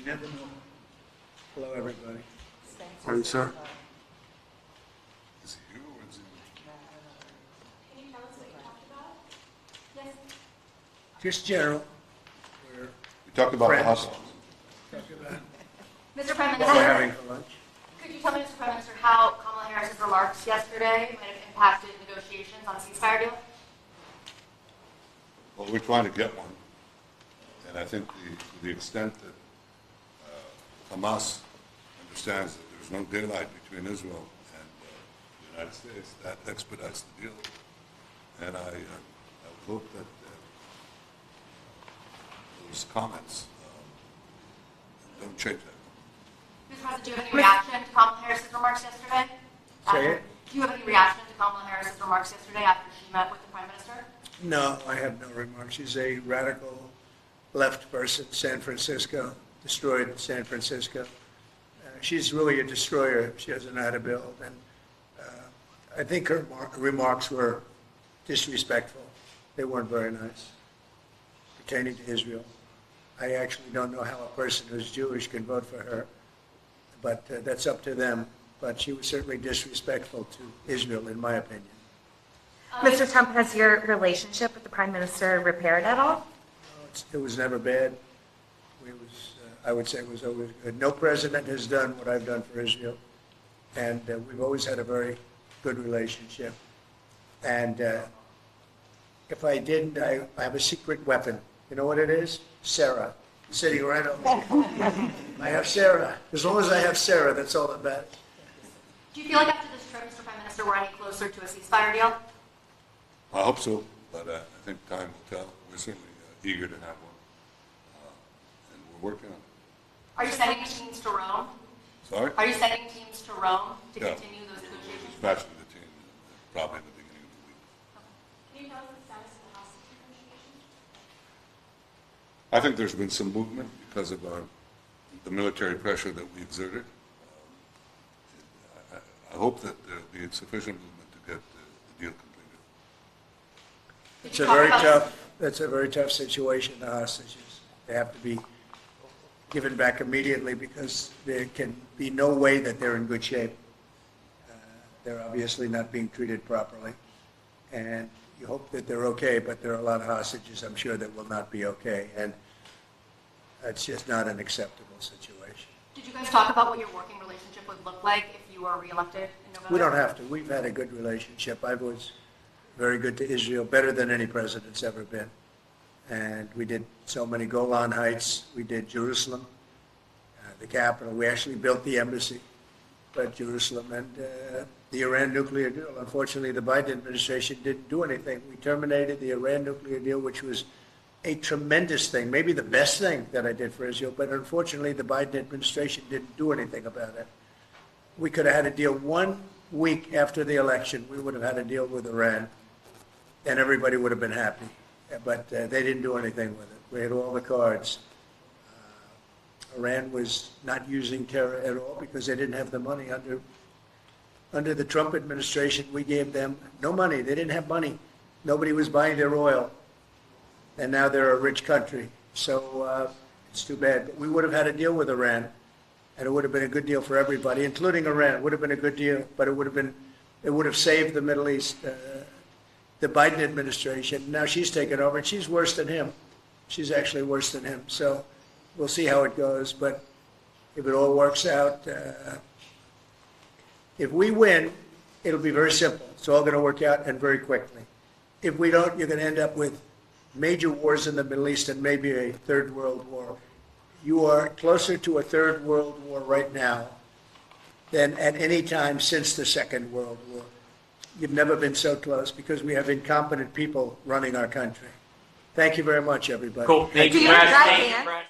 You never know. Hello, everybody. Morning, sir. Is it you or is it? Can you tell us what you talked about? Yes. Just general. We're We talked about the Friends. hustle. talking about Mr. Prime what we're Minister, having for lunch. could you tell me, Mr. Prime Minister, how Kamala Harris's remarks yesterday might have impacted negotiations on a ceasefire deal? Well, we're trying to get one. And I think to the extent that Hamas understands that there's no daylight between Israel and the United States, that expedites the deal. And I would hope that those comments don't change that. Mr. President, do you have any reaction to Kamala Harris's remarks yesterday? Say it. Do you have any reaction to Kamala Harris's remarks yesterday after she met with the Prime Minister? No, I have no remarks. She's a radical left person. San Francisco, destroyed San Francisco. She's really a destroyer. She doesn't know how to build. And I think her remarks were disrespectful. They weren't very nice pertaining to Israel. I actually don't know how a person who's Jewish can vote for her, but that's up to them. But she was certainly disrespectful to Israel, in my opinion. Mr. Trump, has your relationship with the Prime Minister repaired at all? It was never bad. I would say it was always good. No president has done what I've done for Israel, and we've always had a very good relationship. And if I didn't, I have a secret weapon. You know what it is? Sarah, sitting right over here. I have Sarah. As long as I have Sarah, that's all that matters. Do you feel like after this trip, Mr. Prime Minister, we're any closer to a ceasefire deal? I hope so, but I think time will tell. We're certainly eager to have one, and we're working on it. Are you sending teams to Rome? Sorry? Are you sending teams to Rome to Yeah. continue those negotiations? Dispatching the team probably in the beginning of the week. Can you tell us the status of the hostage negotiations? I think there's been some movement because of the military pressure that we exerted. I hope that there'll be sufficient movement to get the deal completed. That's a very tough situation, the hostages. They have to be given back immediately because there can be no way that they're in good shape. They're obviously not being treated properly. And you hope that they're okay, but there are a lot of hostages, I'm sure, that will not be okay. And it's just not an acceptable situation. Did you guys talk about what your working relationship would look like if you were reelected in November? We don't have to. We've had a good relationship. I was very good to Israel, better than any president's ever been. And we did so many Golan Heights. We did Jerusalem, the capital. We actually built the embassy at Jerusalem and the Iran nuclear deal. Unfortunately, the Biden administration didn't do anything. We terminated the Iran nuclear deal, which was a tremendous thing, maybe the best thing that I did for Israel, but unfortunately the Biden administration didn't do anything about it. We could have had a deal 1 week after the election. We would have had a deal with Iran, and everybody would have been happy. But they didn't do anything with it. We had all the cards. Iran was not using terror at all because they didn't have the money. Under the Trump administration, we gave them no money. They didn't have money. Nobody was buying their oil. And now they're a rich country. So it's too bad. But we would have had a deal with Iran, and it would have been a good deal for everybody, including Iran. It would have been a good deal, but it would have saved the Middle East. The Biden administration, now she's taken over, and she's worse than him. She's actually worse than him. So we'll see how it goes. But if it all works out, if we win, it'll be very simple. It's all going to work out and very quickly. If we don't, you're going to end up with major wars in the Middle East and maybe a third world war. You are closer to a third world war right now than at any time since the Second World War. You've never been so close because we have incompetent people running our country. Thank you very much, everybody. Cool. Thank Do you, you Brad. drive Thank you, in? Brad.